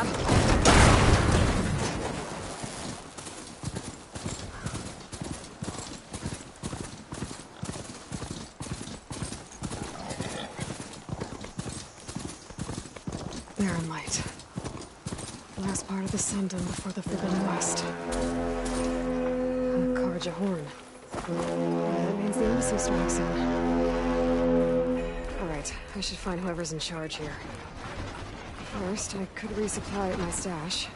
map. Barren light. Last part of the sun done before the Forbidden West. A Karja horn. That means the embassy starting soon. Alright, I should find whoever's in charge here. First, I could resupply at my stash.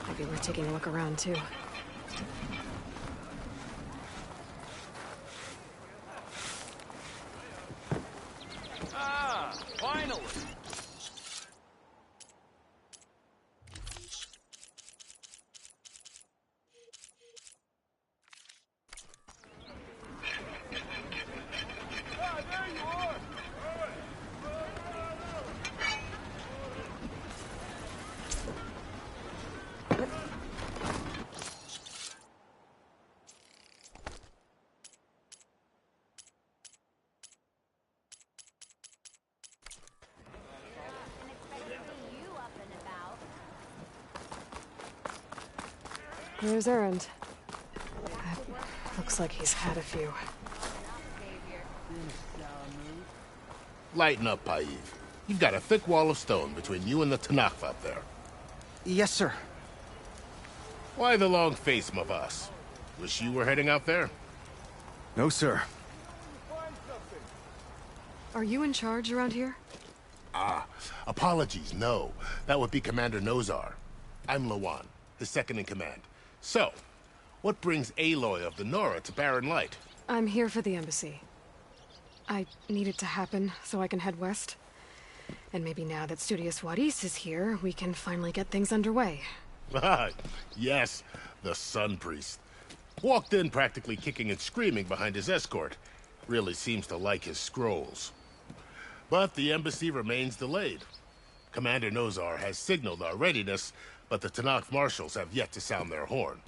Might be worth taking a look around, too. Ah, finally! Ah, there you are! Where's Erend? Looks like he's had a few. Lighten up, Paiv. You've got a thick wall of stone between you and the Tanakh up there. Yes, sir. Why the long face, my boss? Wish you were heading out there? No, sir. Are you in charge around here? Ah, apologies, no. That would be Commander Nozar. I'm Lawan, his second in command. So, what brings Aloy of the Nora to Barren Light? I'm here for the embassy. I need it to happen so I can head west. And maybe now that Studious Wadis is here, we can finally get things underway. Ah, yes, the Sun Priest. Walked in practically kicking and screaming behind his escort. Really seems to like his scrolls. But the embassy remains delayed. Commander Nozar has signaled our readiness, but the Tanakh marshals have yet to sound their horn.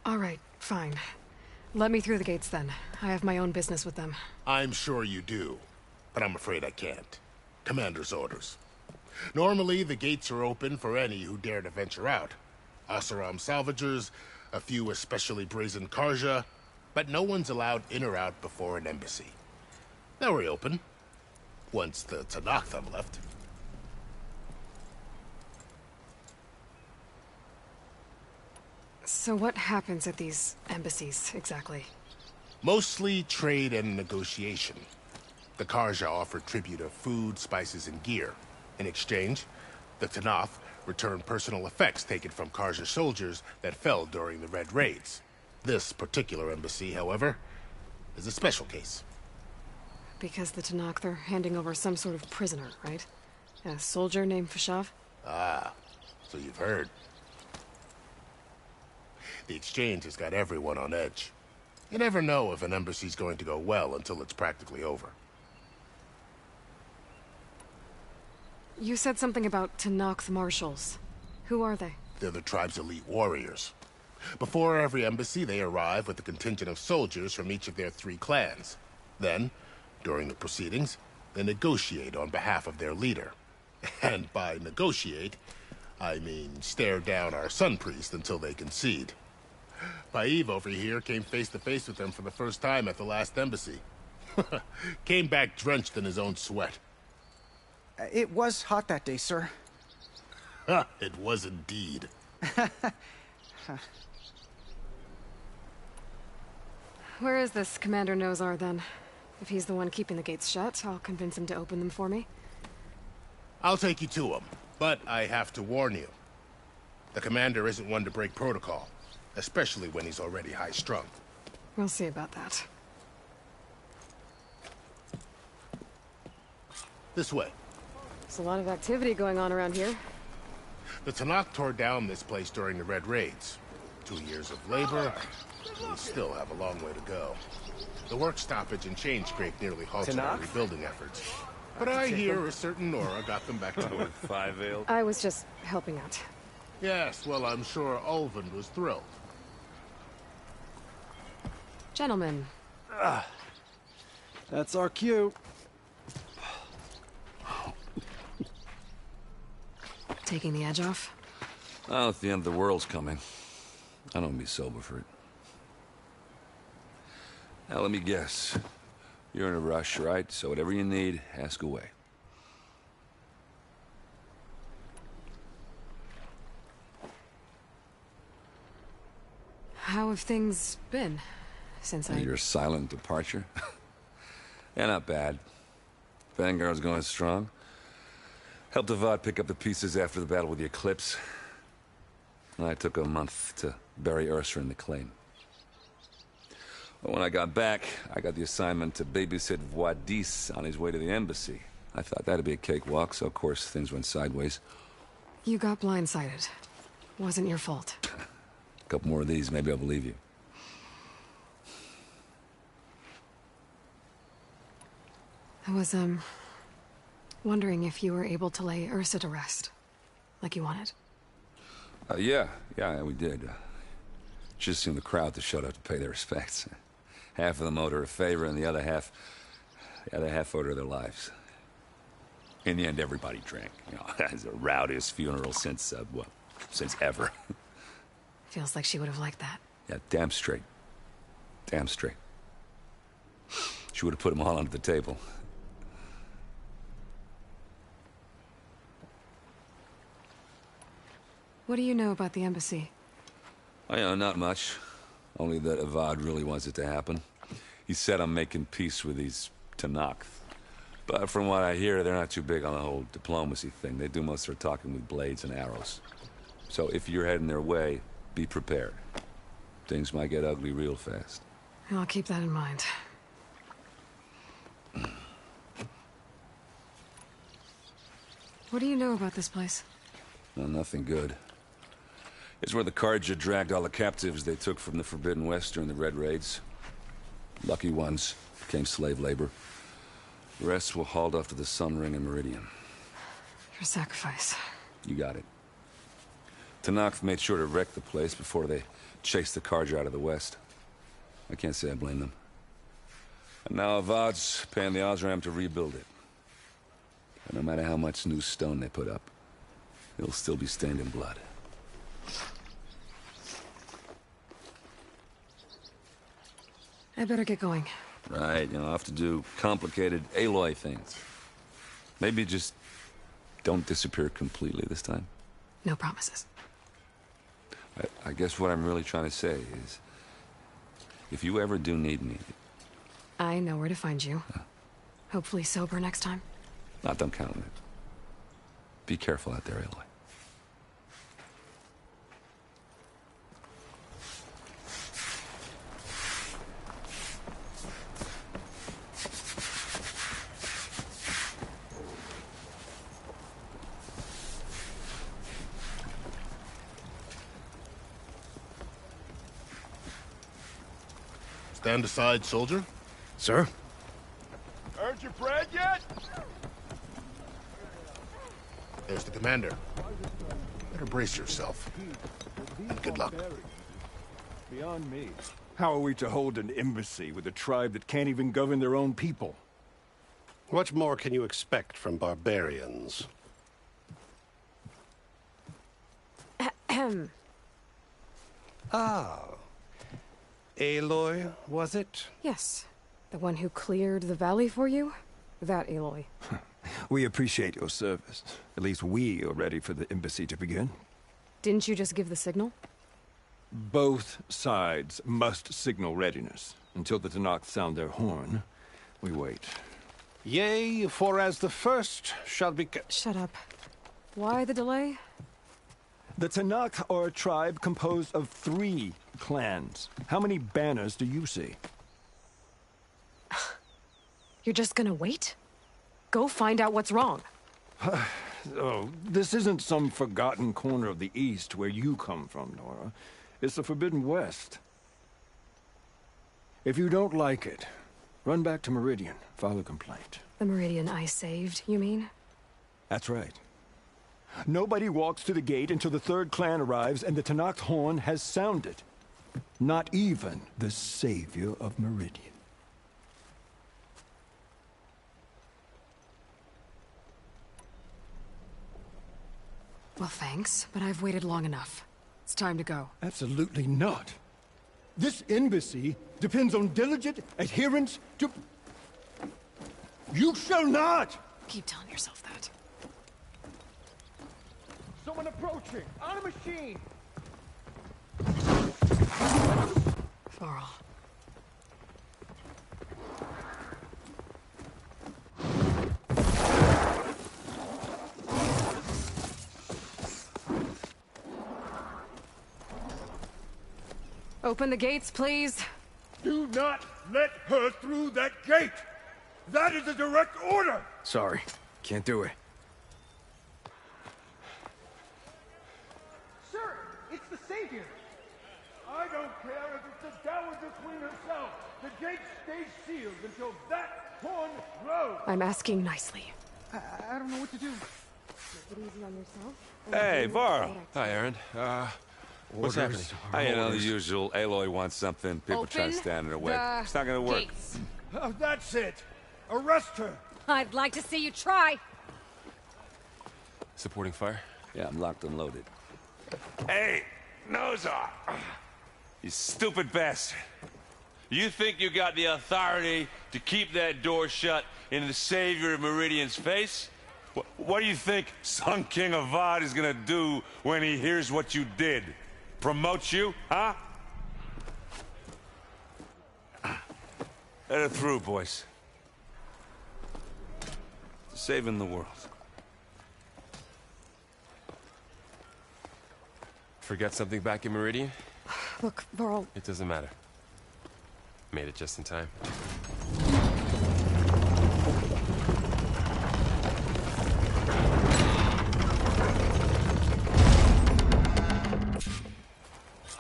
All right, fine. Let me through the gates then. I have my own business with them. I'm sure you do, but I'm afraid I can't. Commander's orders. Normally, the gates are open for any who dare to venture out. Asaram salvagers, a few especially brazen Karja, but no one's allowed in or out before an embassy. They'll reopen, once the Tanakh have left. So what happens at these embassies, exactly? Mostly trade and negotiation. The Karja offer tribute of food, spices, and gear. In exchange, the Tanakh return personal effects taken from Karja soldiers that fell during the Red Raids. This particular embassy, however, is a special case. Because the Tanakh, they're handing over some sort of prisoner, right? A soldier named Fashav? Ah, so you've heard. The exchange has got everyone on edge. You never know if an embassy's going to go well until it's practically over. You said something about Tanakh marshals. Who are they? They're the tribe's elite warriors. Before every embassy, they arrive with a contingent of soldiers from each of their 3 clans. Then, during the proceedings, they negotiate on behalf of their leader. And by negotiate, I mean stare down our Sun Priest until they concede. Paiv over here came face to face with them for the first time at the last embassy. Came back drenched in his own sweat. It was hot that day, sir. It was indeed. Where is this Commander Nozar, then? If he's the one keeping the gates shut, I'll convince him to open them for me. I'll take you to him, but I have to warn you. The commander isn't one to break protocol, especially when he's already high-strung. We'll see about that. This way. There's a lot of activity going on around here. The Tanakh tore down this place during the Red Raids. 2 years of labor, and we still have a long way to go. The work stoppage and change scrape nearly halted our rebuilding efforts. But I hear a certain Nora got them back to work. 5 ale. I was just helping out. Yes, well, I'm sure Ulvin was thrilled. Gentlemen. That's our cue. taking the edge off? Oh, if the end of the world's coming, I don't be sober for it. Now, let me guess. You're in a rush, right? So whatever you need, ask away. How have things been since Your silent departure? Yeah, not bad. Vanguard's going strong. Helped Avad pick up the pieces after the battle with the Eclipse. I took a month to bury Ursa in the claim. But when I got back, I got the assignment to babysit Wadis on his way to the embassy. I thought that'd be a cakewalk, so of course things went sideways. You got blindsided. Wasn't your fault. A couple more of these, maybe I'll believe you. I was, wondering if you were able to lay Ursa to rest, like you wanted. Yeah, we did. Just seemed the crowd that showed up to pay their respects. Half of them owed her a favor, and the other half owed her their lives. In the end, everybody drank. You know, it's the rowdiest funeral since ever. Feels like she would have liked that. Yeah, damn straight. Damn straight. She would have put them all under the table. What do you know about the embassy? Oh, yeah, not much. Only that Avad really wants it to happen. He said I'm making peace with these Tanakh. But from what I hear, they're not too big on the whole diplomacy thing. They do most of their talking with blades and arrows. So if you're heading their way, be prepared. Things might get ugly real fast. I'll keep that in mind. What do you know about this place? Well, nothing good. It's where the Carja dragged all the captives they took from the Forbidden West during the Red Raids. Lucky ones became slave labor. The rest were hauled off to the Sun Ring and Meridian. For sacrifice. You got it. Tanakh made sure to wreck the place before they chased the Carja out of the West. I can't say I blame them. And now Avad's paying the Osram to rebuild it. And no matter how much new stone they put up, it'll still be stained in blood. I better get going. Right, I'll have to do complicated Aloy things. Maybe just don't disappear completely this time. No promises. I guess what I'm really trying to say is, if you ever do need me... I know where to find you. Hopefully sober next time. Don't count on it. Be careful out there, Aloy. Stand aside, soldier. Sir? Earned your bread yet? There's the commander. Better brace yourself. And good luck. Beyond me. How are we to hold an embassy with a tribe that can't even govern their own people? What more can you expect from barbarians? Ahem. Ah. Aloy, was it? Yes. The one who cleared the valley for you? That Aloy. We appreciate your service. At least we are ready for the embassy to begin. Didn't you just give the signal? Both sides must signal readiness. Until the Tanakh sound their horn, we wait. Yea, for as the first shall be... Shut up. Why the delay? The Tanakh are a tribe composed of 3 clans. How many banners do you see? You're just gonna wait? Go find out what's wrong. Oh, this isn't some forgotten corner of the East where you come from, Nora. It's the Forbidden West. If you don't like it, run back to Meridian, file a complaint. The Meridian I saved, you mean? That's right. Nobody walks to the gate until the 3rd clan arrives and the Tanakh horn has sounded. Not even the savior of Meridian. Well, thanks, but I've waited long enough. It's time to go. Absolutely not. This embassy depends on diligent adherence to... You shall not! Keep telling yourself that. Someone approaching! On a machine! Varl. Open the gates, please. Do not let her through that gate! That is a direct order! Sorry. Can't do it. Sir, it's the Savior! I don't care if it's the Dowager Queen herself! The gate stays sealed until that horn blows! I'm asking nicely. I don't know what to do. Take it easy on yourself. Hey, Varl. Hi, Aaron. What's happening? You know, the usual. Aloy wants something. People try to Open stand in her way. the It's not gonna work. gates. Oh, that's it! Arrest her! I'd like to see you try. Supporting fire? Yeah, I'm locked and loaded. Hey, nose off! You stupid bastard. You think you got the authority to keep that door shut in the Savior of Meridian's face? What do you think Sun King Avad is gonna do when he hears what you did? Promote you, huh? Let her through, boys. Saving the world. Forget something back in Meridian? Look, Varl, It doesn't matter. Made it just in time.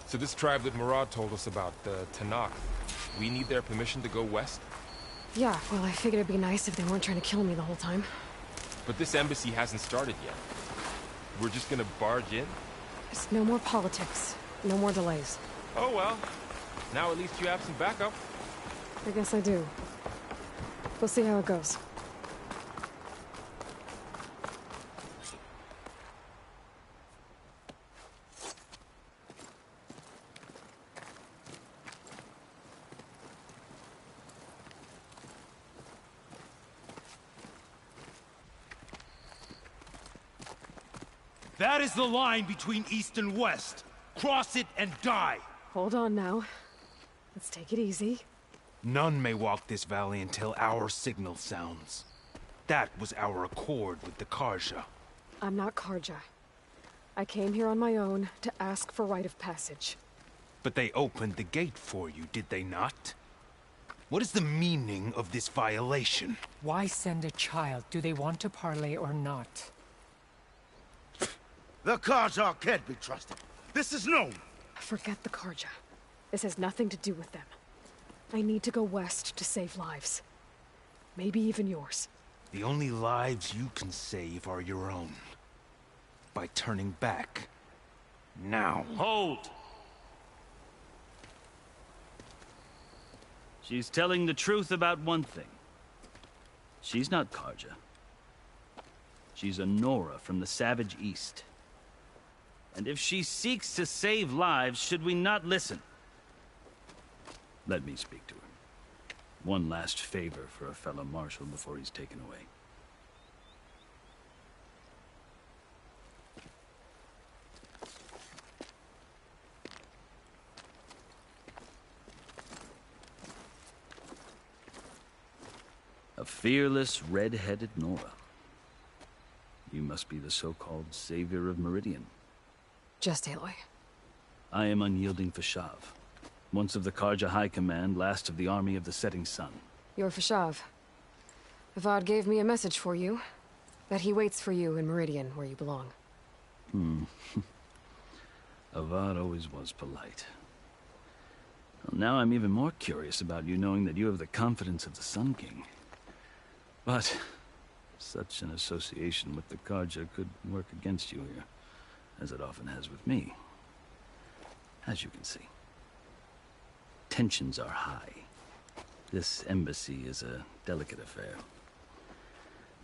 So this tribe that Murad told us about, the Tanakh, we need their permission to go west? yeah, well, I figured it'd be nice if they weren't trying to kill me the whole time. But this embassy hasn't started yet. We're just gonna barge in? Just no more politics. No more delays. Oh well. Now at least you have some backup. I guess I do. We'll see how it goes. That is the line between East and West. Cross it and die. Hold on now. Let's take it easy. None may walk this valley until our signal sounds. That was our accord with the Karja. I'm not Karja. I came here on my own to ask for rite of passage. But they opened the gate for you, did they not? What is the meaning of this violation? Why send a child? Do they want to parley or not? The Karja can't be trusted. This is known. Forget the Karja. This has nothing to do with them. I need to go west to save lives. Maybe even yours. The only lives you can save are your own. By turning back. Now. Hold! She's telling the truth about one thing. She's not Karja. She's a Nora from the Savage East. And if she seeks to save lives, should we not listen? Let me speak to her. One last favor for a fellow marshal before he's taken away. A fearless, red-headed Nora. You must be the so-called savior of Meridian. Just Aloy. I am unyielding Fashav. Once of the Karja High Command, last of the army of the Setting Sun. You're Fashav. Avad gave me a message for you. That he waits for you in Meridian, where you belong. Avad always was polite. Well, now I'm even more curious about you knowing that you have the confidence of the Sun King. But such an association with the Karja could work against you here, as it often has with me. As you can see. Tensions are high. This embassy is a delicate affair.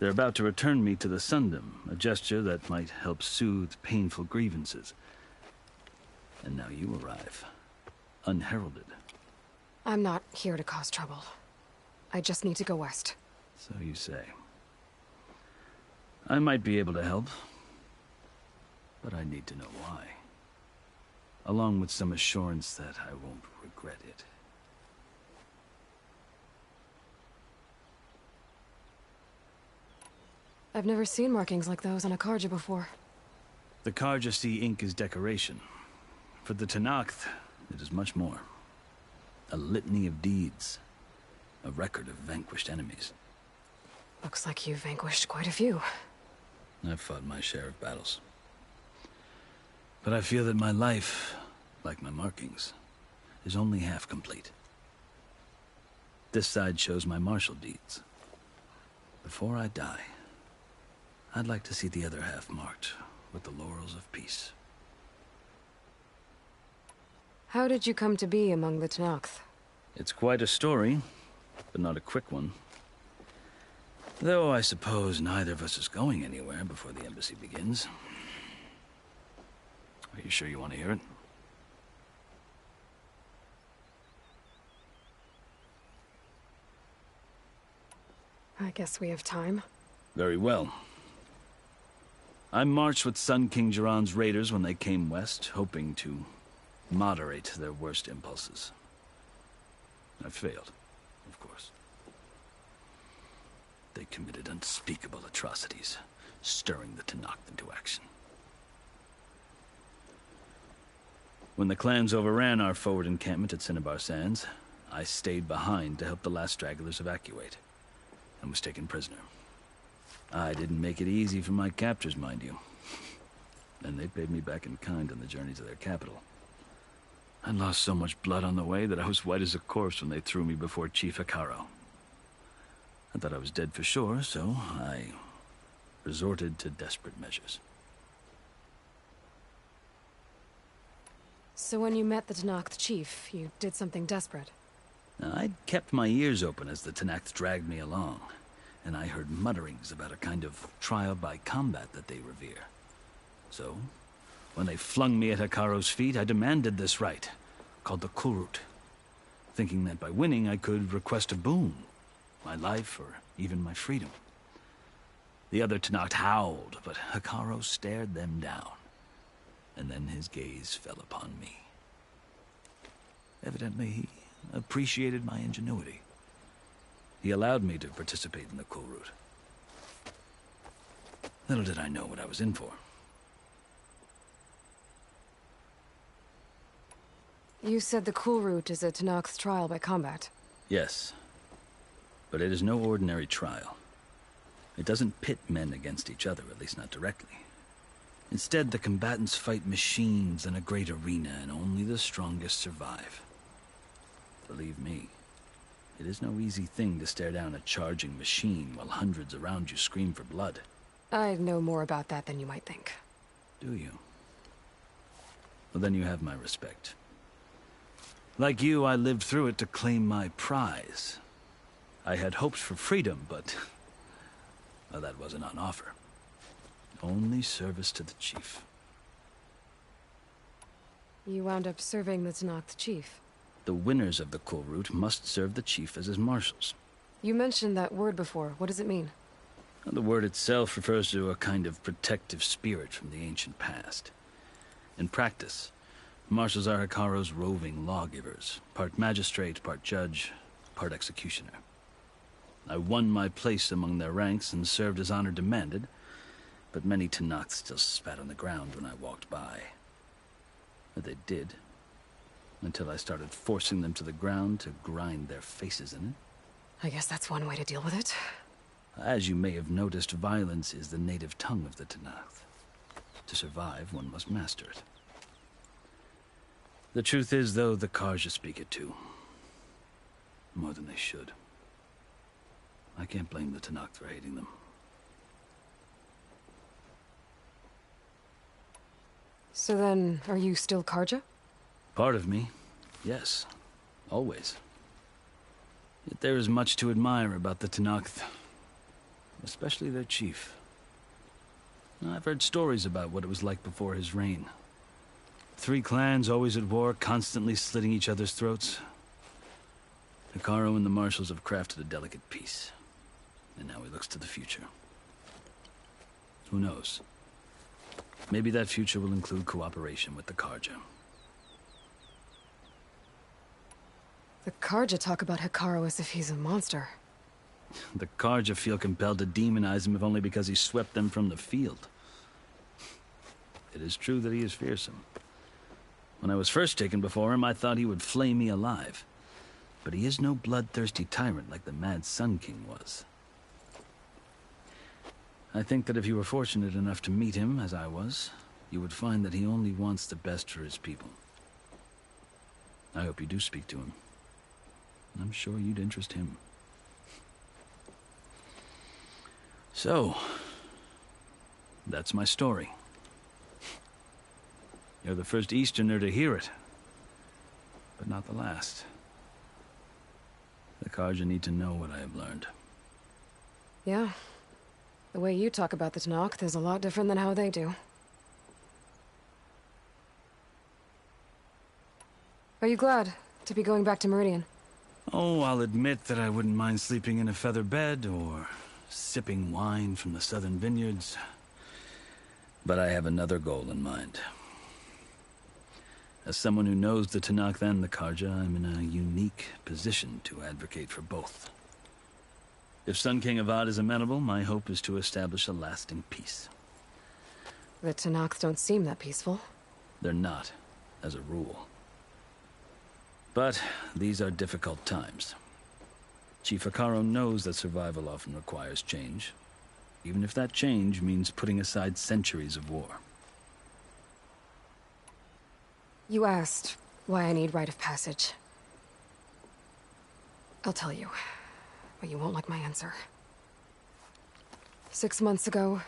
They're about to return me to the Sundom, a gesture that might help soothe painful grievances. And now you arrive, unheralded. I'm not here to cause trouble. I just need to go west. So you say. I might be able to help, but I need to know why. Along with some assurance that I won't regret it. I've never seen markings like those on a Karja before. The Karja see ink as decoration. For the Tenakth, it is much more. A litany of deeds. A record of vanquished enemies. Looks like you've vanquished quite a few. I've fought my share of battles. But I feel that my life, like my markings, is only half complete. This side shows my martial deeds. Before I die, I'd like to see the other half marked with the laurels of peace. How did you come to be among the Tenakth? It's quite a story, but not a quick one. Though I suppose neither of us is going anywhere before the embassy begins. Are you sure you want to hear it? I guess we have time. Very well. I marched with Sun King Jiran's raiders when they came west, hoping to moderate their worst impulses. I failed, of course. They committed unspeakable atrocities, stirring the Tenakth into action. When the clans overran our forward encampment at Cinnabar Sands, I stayed behind to help the last stragglers evacuate, and was taken prisoner. I didn't make it easy for my captors, mind you. And they paid me back in kind on the journey to their capital. I lost so much blood on the way that I was white as a corpse when they threw me before Chief Hekaro. I thought I was dead for sure, so I resorted to desperate measures. So when you met the Tenakth chief, you did something desperate? I'd kept my ears open as the Tenakth dragged me along, and I heard mutterings about a kind of trial by combat that they revere. So, when they flung me at Hekaro's feet, I demanded this right, called the Kulrut, thinking that by winning I could request a boon, my life or even my freedom. The other Tenakth howled, but Hekaro stared them down, and then his gaze fell upon me. Evidently, he appreciated my ingenuity. He allowed me to participate in the Kulrut. Little did I know what I was in for. You said the Kulrut is a Tenakth trial by combat. Yes. But it is no ordinary trial. It doesn't pit men against each other, at least not directly. Instead, the combatants fight machines in a great arena, and only the strongest survive. Believe me, it is no easy thing to stare down a charging machine while hundreds around you scream for blood. I know more about that than you might think. Do you? Well, then you have my respect. Like you, I lived through it to claim my prize. I had hoped for freedom, but well, that wasn't on offer. Only service to the chief. You wound up serving the Tenakth chief. The winners of the Kulrut must serve the chief as his marshals. You mentioned that word before. What does it mean? The word itself refers to a kind of protective spirit from the ancient past. In practice, marshals are Hekaro's roving lawgivers, part magistrate, part judge, part executioner. I won my place among their ranks and served as honor demanded, but many Tenakth still spat on the ground when I walked by. But they did, until I started forcing them to the ground to grind their faces in it. I guess that's one way to deal with it. As you may have noticed, violence is the native tongue of the Tenakth. To survive, one must master it. The truth is, though, the Karja speak it too. More than they should. I can't blame the Tenakth for hating them. So then, are you still Karja? Part of me, yes. Always. Yet there is much to admire about the Tenakth. especially their chief. I've heard stories about what it was like before his reign. 3 clans always at war, constantly slitting each other's throats. Hekarro and the Marshals have crafted a delicate peace, and now he looks to the future. Who knows? Maybe that future will include cooperation with the Karja. The Karja talk about Hekarro as if he's a monster. The Karja feel compelled to demonize him if only because he swept them from the field. It is true that he is fearsome. When I was first taken before him, I thought he would flay me alive. But he is no bloodthirsty tyrant like the Mad Sun King was. I think that if you were fortunate enough to meet him, as I was, you would find that he only wants the best for his people. I hope you do speak to him. I'm sure you'd interest him. So, that's my story. You're the first Easterner to hear it, but not the last. The Karja need to know what I have learned. Yeah. The way you talk about the Tanakh is a lot different than how they do. Are you glad to be going back to Meridian? Oh, I'll admit that I wouldn't mind sleeping in a feather bed or sipping wine from the southern vineyards. But I have another goal in mind. As someone who knows the Tanakh and the Karja, I'm in a unique position to advocate for both. If Sun King Avad is amenable, my hope is to establish a lasting peace. The Tanakhs don't seem that peaceful. They're not, as a rule. But these are difficult times. Chief Hekarro knows that survival often requires change, even if that change means putting aside centuries of war. You asked why I need rite of passage. I'll tell you, but you won't like my answer. 6 months ago,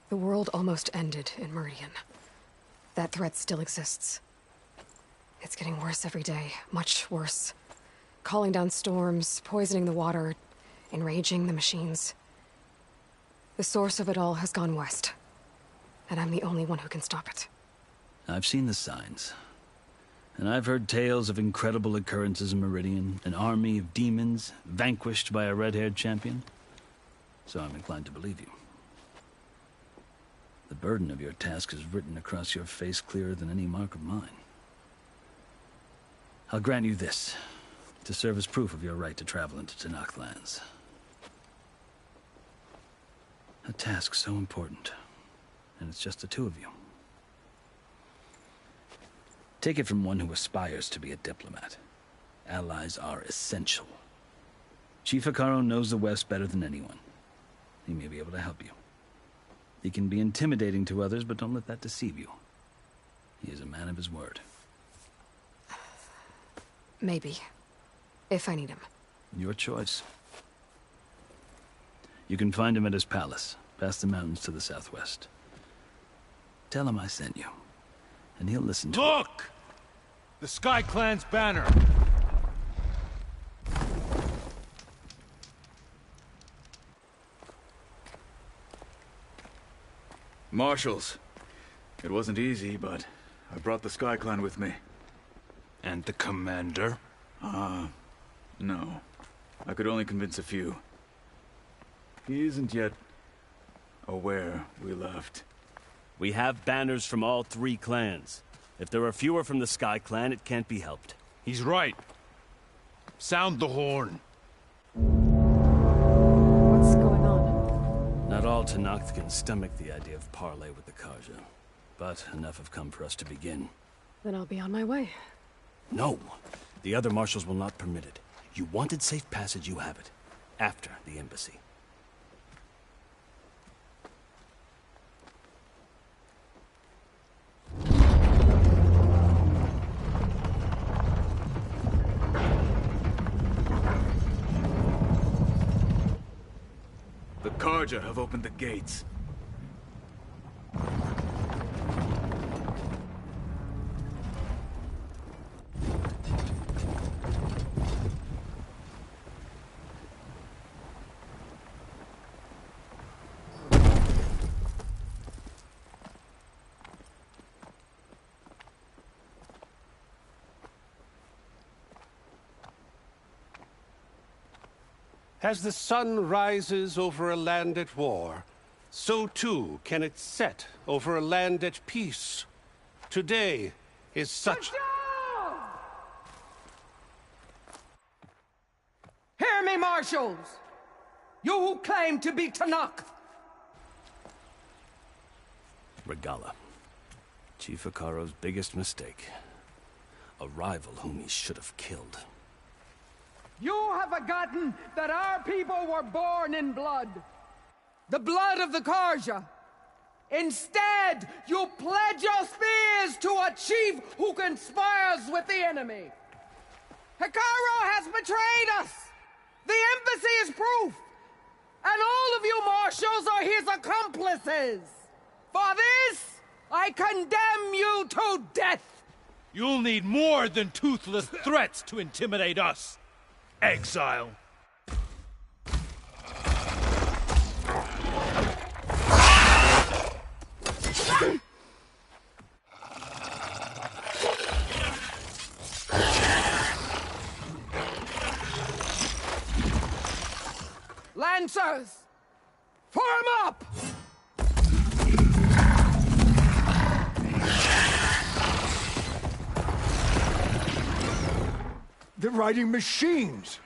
the world almost ended in Meridian. That threat still exists. It's getting worse every day, much worse. Calling down storms, poisoning the water, enraging the machines. The source of it all has gone west, and I'm the only one who can stop it. I've seen the signs. And I've heard tales of incredible occurrences in Meridian, an army of demons vanquished by a red-haired champion. So I'm inclined to believe you. The burden of your task is written across your face clearer than any mark of mine. I'll grant you this, to serve as proof of your right to travel into Tanakh lands. A task so important, and it's just the 2 of you. Take it from one who aspires to be a diplomat. Allies are essential. Chief Hekarro knows the West better than anyone. He may be able to help you. He can be intimidating to others, but don't let that deceive you. He is a man of his word. Maybe. If I need him. Your choice. You can find him at his palace, past the mountains to the southwest. Tell him I sent you, and he'll listen to Look! The Sky Clan's banner! Marshals. It wasn't easy, but I brought the Sky Clan with me. And the commander? No. I could only convince a few. He isn't yet aware we left. We have banners from all 3 clans. If there are fewer from the Sky Clan, it can't be helped. He's right. Sound the horn. What's going on? Not all Tanakh can stomach the idea of parley with the Karja, but enough have come for us to begin. Then I'll be on my way. No! The other marshals will not permit it. You wanted safe passage, you have it. After the embassy. The Karja have opened the gates. As the sun rises over a land at war, so too can it set over a land at peace. Today is such... Hear me, marshals! You who claim to be Tanakh! Regala. Chief Hikaro's biggest mistake. A rival whom he should have killed. You have forgotten that our people were born in blood. The blood of the Karja. Instead, you pledge your spears to a chief who conspires with the enemy. Hikaro has betrayed us! The embassy is proof! And all of you marshals are his accomplices! For this, I condemn you to death! You'll need more than toothless threats to intimidate us, exile. Lancers! Form up! They're riding machines!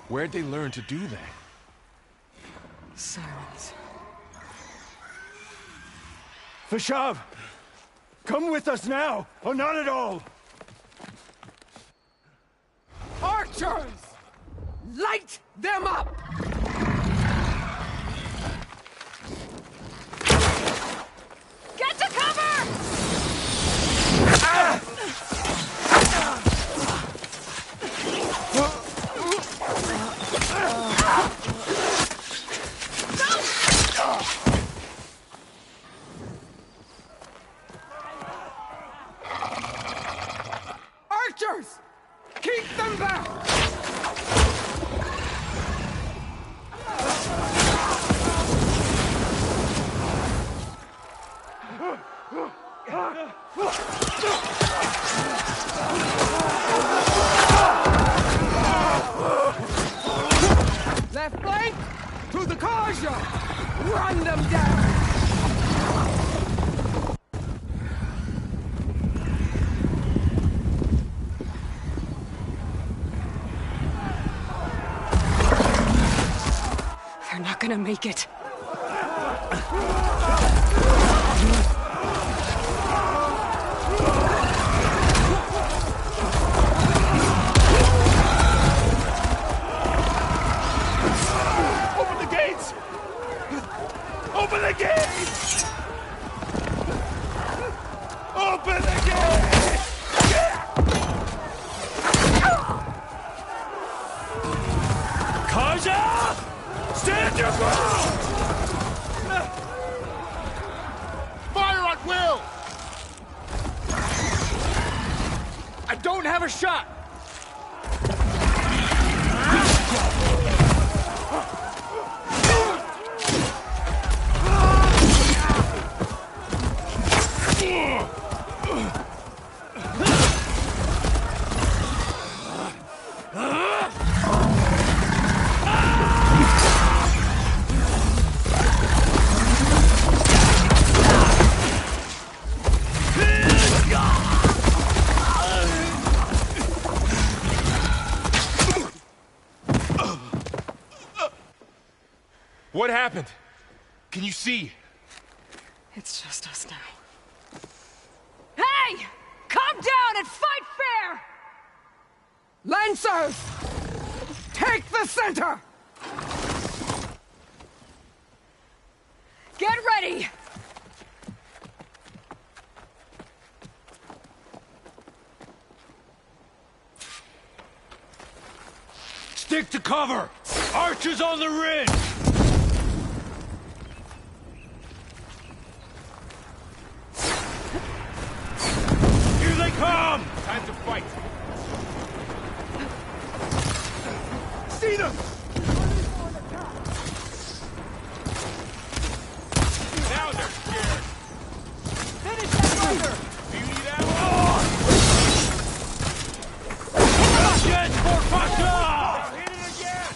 Where'd they learn to do that? Sirens. Fashav! Come with us now, or not at all! Archers! Light them up! Get to cover! Archers! Keep them back! Left flank! To the Karja! Run them down! They're not gonna make it. Open the gates! Open the gates! Open the gates! Kaja! Stand your ground! Fire at will! I don't have a shot! What happened? Can you see? It's just us now. Hey! Come down and fight fair! Lancers! Take the center! Get ready! Stick to cover! Archers on the ridge! Here they come! Time to fight. See them! Now they're scared. Finish that rider! Do you need ammo? Again for Pasha! Hit it again!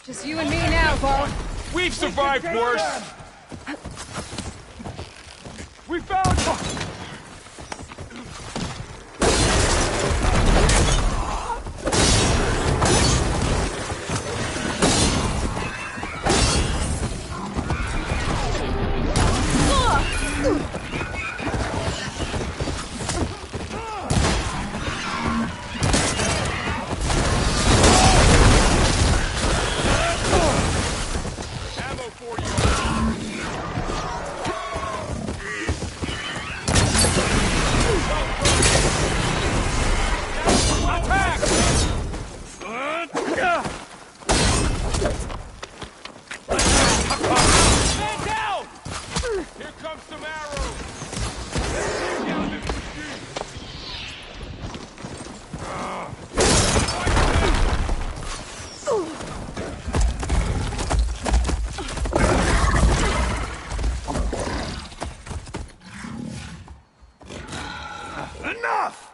Just you and me now, Bo. We've survived worse. We found... Enough!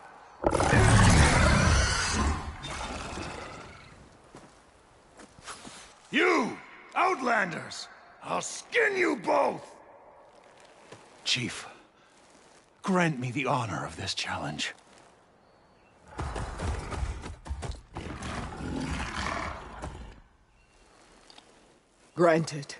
You, Outlanders! I'll skin you both! Chief, grant me the honor of this challenge. Granted.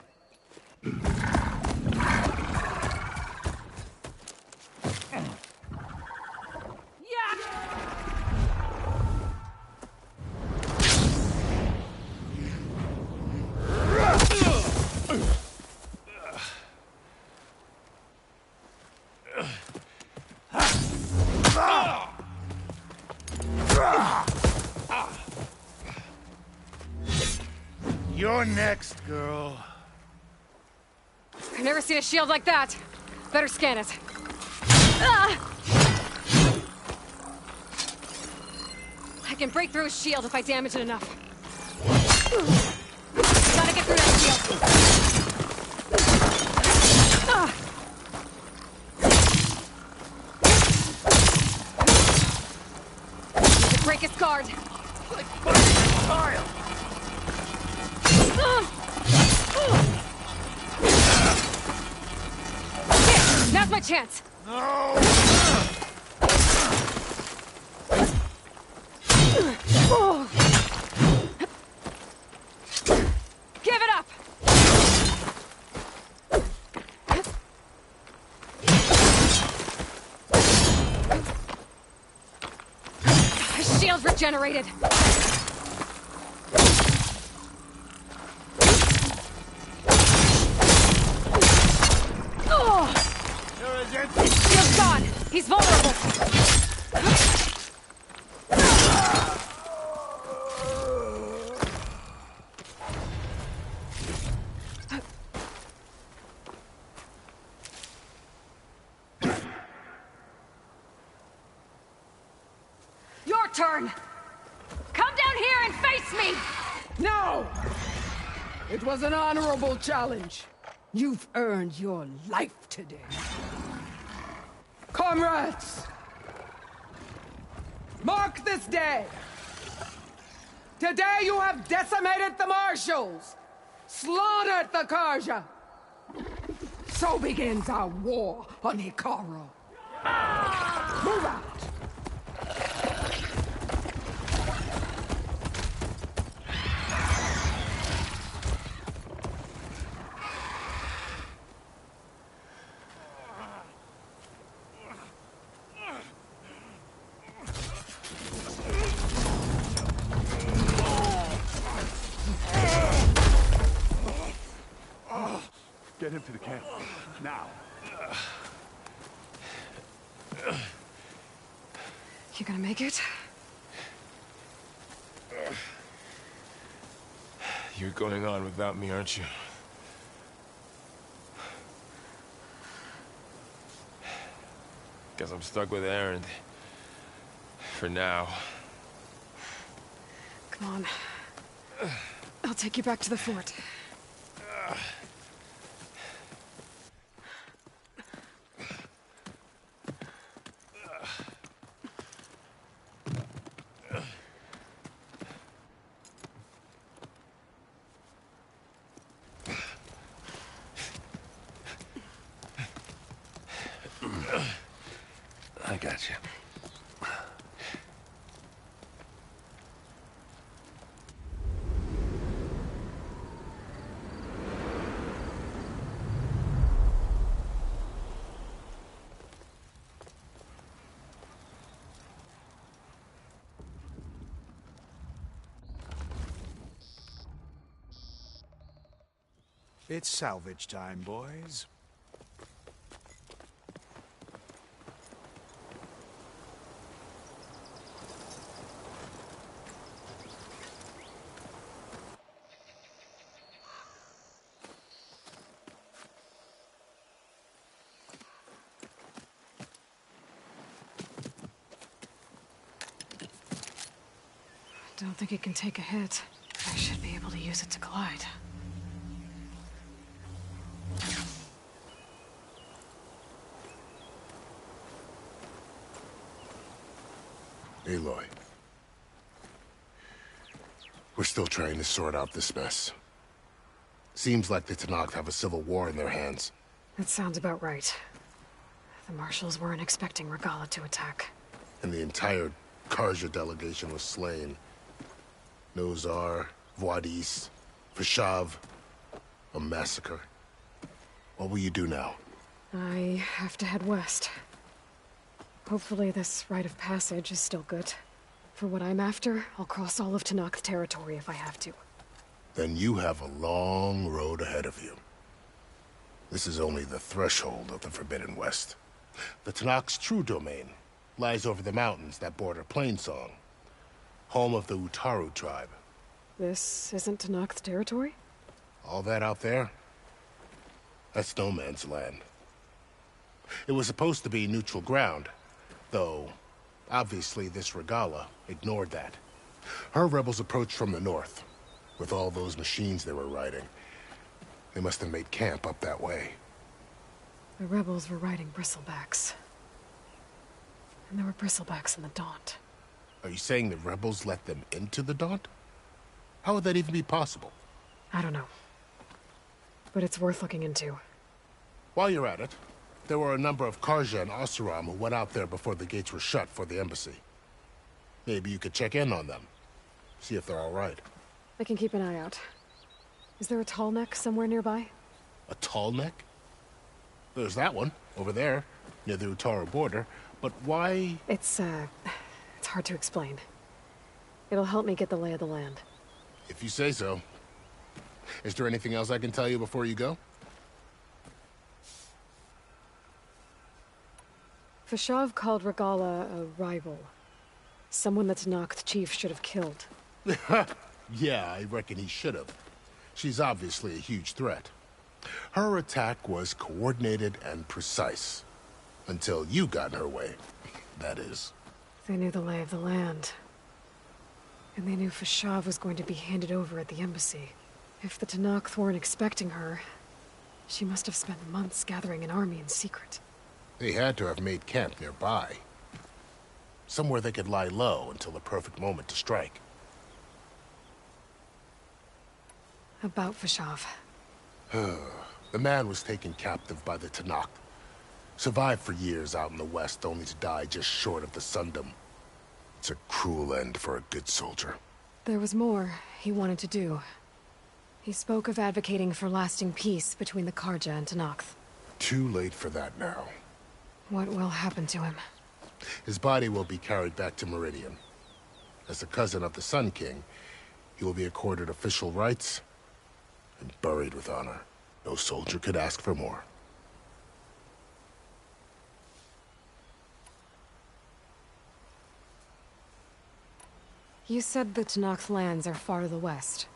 You're next, girl. I've never seen a shield like that. Better scan it. Ah! I can break through a shield if I damage it enough. Gotta get through that shield. Ah! Need to break its guard. Like fucking child. Here, now's my chance. No! Give it up! My shield's regenerated. Shield's gone. He's vulnerable. Your turn. Come down here and face me. No! It was an honorable challenge. You've earned your life today. Comrades! Mark this day! Today you have decimated the Marshals! Slaughtered the Karja! So begins our war on Hikaru. Move out! him to the camp. Now. You gonna make it? You're going on without me, aren't you? Guess I'm stuck with Aaron. For now. Come on. I'll take you back to the fort. I got you. It's salvage time, boys. Don't think it can take a hit. I should be able to use it to glide. Aloy. We're still trying to sort out this mess. Seems like the Tenakth have a civil war in their hands. That sounds about right. The marshals weren't expecting Regala to attack. And the entire Karja delegation was slain. Nozar, Voidis, Vashav. A massacre. What will you do now? I have to head west. Hopefully this rite of passage is still good. For what I'm after, I'll cross all of Tenakth territory if I have to. Then you have a long road ahead of you. This is only the threshold of the Forbidden West. The Tenakth's true domain lies over the mountains that border Plainsong, home of the Utaru tribe. This isn't Tenakth territory? All that out there? That's no man's land. It was supposed to be neutral ground, though obviously this Regala ignored that. Her rebels approached from the north, with all those machines they were riding. They must have made camp up that way. The rebels were riding bristlebacks. And there were bristlebacks in the Daunt. Are you saying the rebels let them into the Daunt? How would that even be possible? I don't know. But it's worth looking into. While you're at it, there were a number of Karja and Oseram who went out there before the gates were shut for the embassy. Maybe you could check in on them. See if they're all right. I can keep an eye out. Is there a tall neck somewhere nearby? A tall neck? There's that one, over there, near the Utaru border. But why... It's hard to explain. It'll help me get the lay of the land. If you say so. Is there anything else I can tell you before you go? Vashav called Regala a rival. Someone that Tenakth chief should have killed. Yeah, I reckon he should have. She's obviously a huge threat. Her attack was coordinated and precise. Until you got in her way, that is. They knew the lay of the land. And they knew Vashav was going to be handed over at the embassy. If the Tenakth weren't expecting her, she must have spent months gathering an army in secret. They had to have made camp nearby. Somewhere they could lie low until the perfect moment to strike. About Vashav. The man was taken captive by the Tenakth. Survived for years out in the west, only to die just short of the Sundom. It's a cruel end for a good soldier. There was more he wanted to do. He spoke of advocating for lasting peace between the Karja and Tenakth. Too late for that now. What will happen to him? His body will be carried back to Meridian. As a cousin of the Sun King, he will be accorded official rights and buried with honor. No soldier could ask for more. You said the Tenakth lands are far to the west.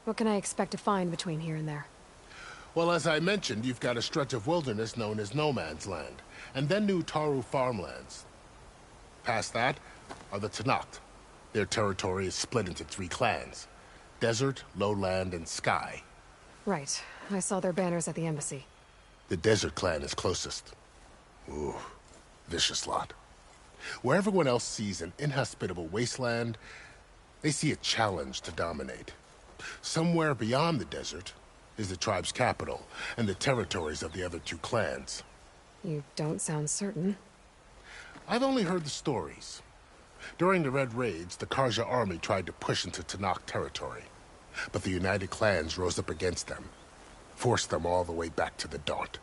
What can I expect to find between here and there? Well, as I mentioned, you've got a stretch of wilderness known as No Man's Land, and then new Taru farmlands. Past that are the Tenakth. Their territory is split into 3 clans: Desert, Lowland, and Sky. Right. I saw their banners at the embassy. The Desert clan is closest. Ooh, vicious lot. Where everyone else sees an inhospitable wasteland, they see a challenge to dominate. Somewhere beyond the desert is the tribe's capital and the territories of the other 2 clans. You don't sound certain. I've only heard the stories. During the Red Raids, the Karja army tried to push into Tenakth territory, but the United Clans rose up against them, forced them all the way back to the Daunt.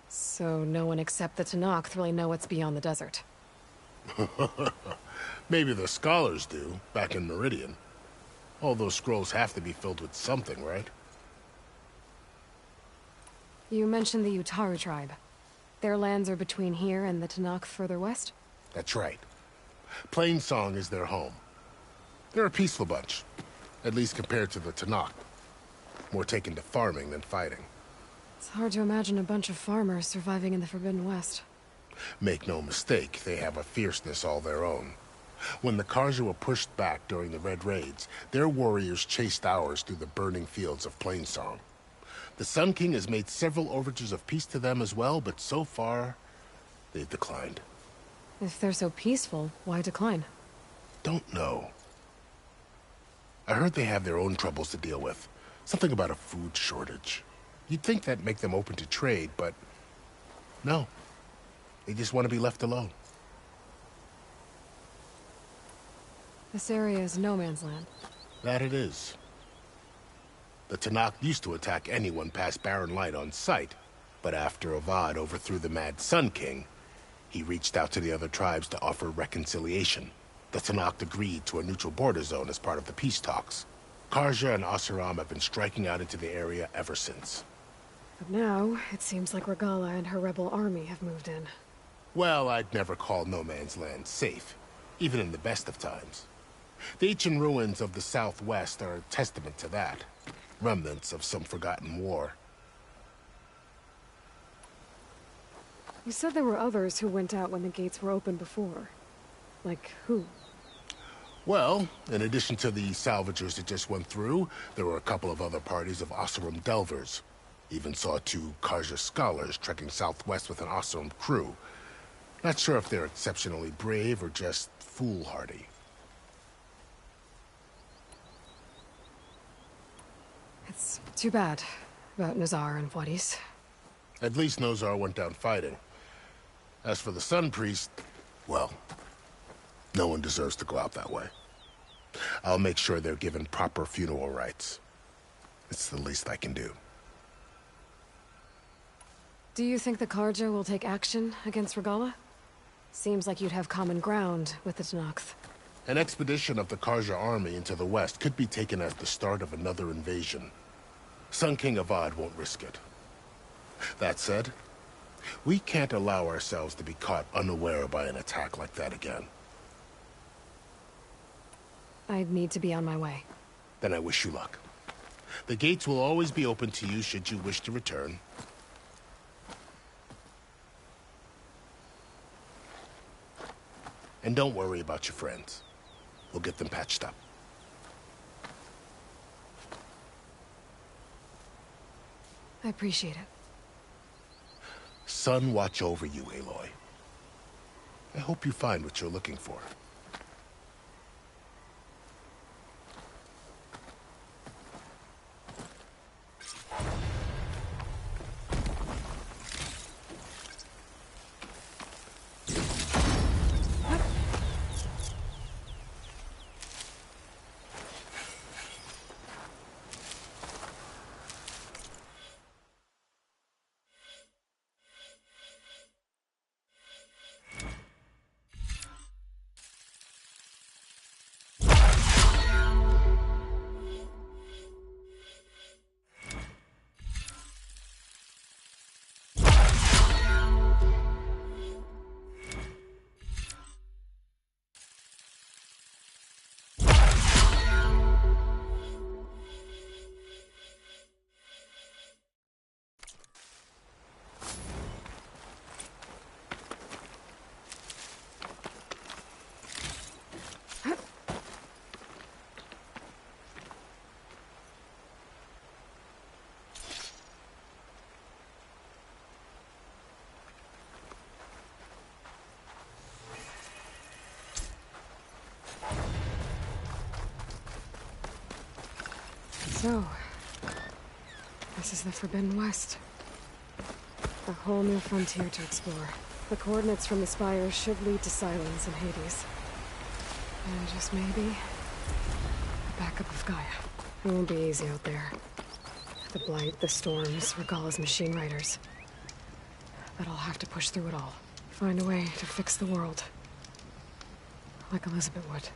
So no one except the Tenakth really know what's beyond the desert. Maybe the scholars do, back in Meridian. All those scrolls have to be filled with something, right? You mentioned the Utaru tribe. Their lands are between here and the Tenakth further west? That's right. Plainsong is their home. They're a peaceful bunch, at least compared to the Tenakth. More taken to farming than fighting. It's hard to imagine a bunch of farmers surviving in the Forbidden West. Make no mistake, they have a fierceness all their own. When the Karja were pushed back during the Red Raids, their warriors chased ours through the burning fields of Plainsong. The Sun King has made several overtures of peace to them as well, but so far, they've declined. If they're so peaceful, why decline? Don't know. I heard they have their own troubles to deal with. Something about a food shortage. You'd think that'd make them open to trade, but no. They just want to be left alone. This area is no man's land. That it is. The Tenakth used to attack anyone past Barren Light on sight, but after Avad overthrew the Mad Sun King, he reached out to the other tribes to offer reconciliation. The Tenakth agreed to a neutral border zone as part of the peace talks. Karja and Asuram have been striking out into the area ever since. But now, it seems like Regala and her rebel army have moved in. Well, I'd never call No Man's Land safe, even in the best of times. The ancient ruins of the Southwest are a testament to that. Remnants of some forgotten war. You said there were others who went out when the gates were open before. Like who? Well, in addition to the salvagers that just went through, there were a couple of other parties of Oseram delvers. Even saw 2 Karja scholars trekking southwest with an Oseram crew. Not sure if they're exceptionally brave or just foolhardy. It's too bad about Nazar and Wadis. At least Nozar went down fighting. As for the Sun Priest, well, no one deserves to go out that way. I'll make sure they're given proper funeral rites. It's the least I can do. Do you think the Karja will take action against Regala? Seems like you'd have common ground with the Tenakth. An expedition of the Karja army into the west could be taken as the start of another invasion. Sun King Avad won't risk it. That said, we can't allow ourselves to be caught unaware by an attack like that again. I'd need to be on my way. Then I wish you luck. The gates will always be open to you should you wish to return. And don't worry about your friends. We'll get them patched up. I appreciate it. Sun watch over you, Aloy. I hope you find what you're looking for. So, this is the Forbidden West. A whole new frontier to explore. The coordinates from the spires should lead to Silence and Hades. And just maybe, a backup of Gaia. It won't be easy out there. The Blight, the Storms, Regalla's machine riders. But I'll have to push through it all. Find a way to fix the world. Like Elizabeth would.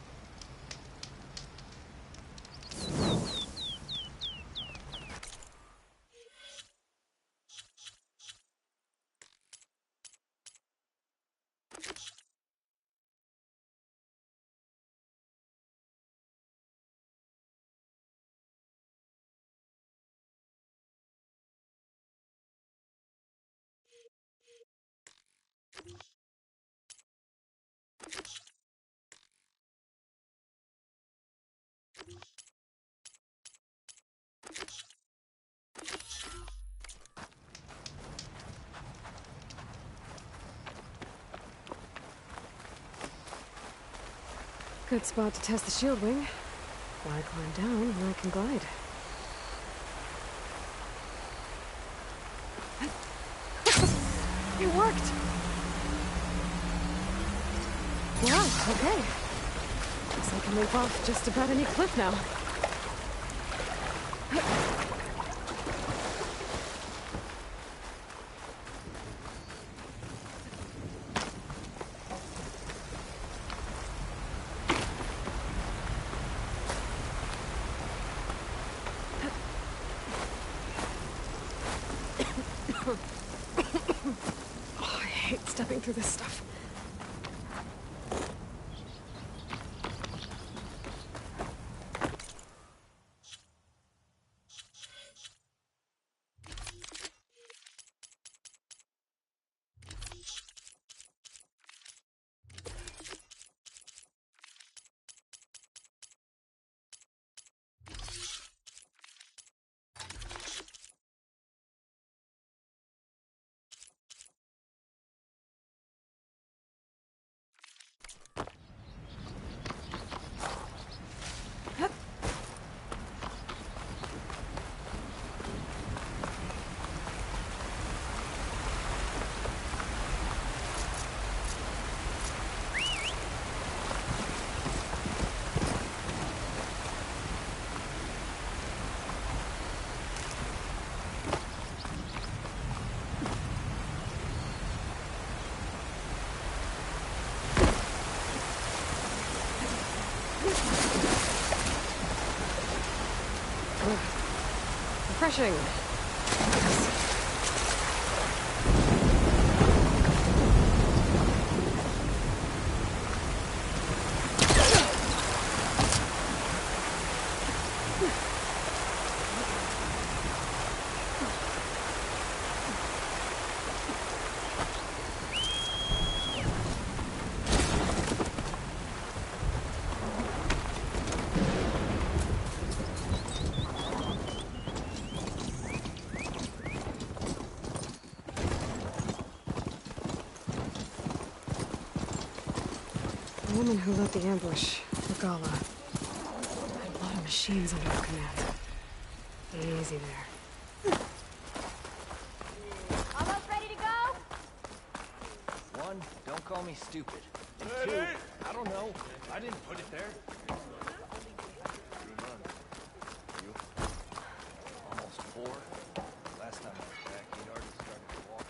Good spot to test the shield wing. Why climb down when I can glide? It worked! Wow, okay. Guess I can leap off just about any cliff now. Oh, I hate stepping through this stuff. Refreshing. The woman who led the ambush, Regalla, had a lot of machines under her command. Easy there. Almost ready to go? One, don't call me stupid. And two, I don't know. I didn't put it there. You? Almost 4. Last time I was back, he'd already started to walk.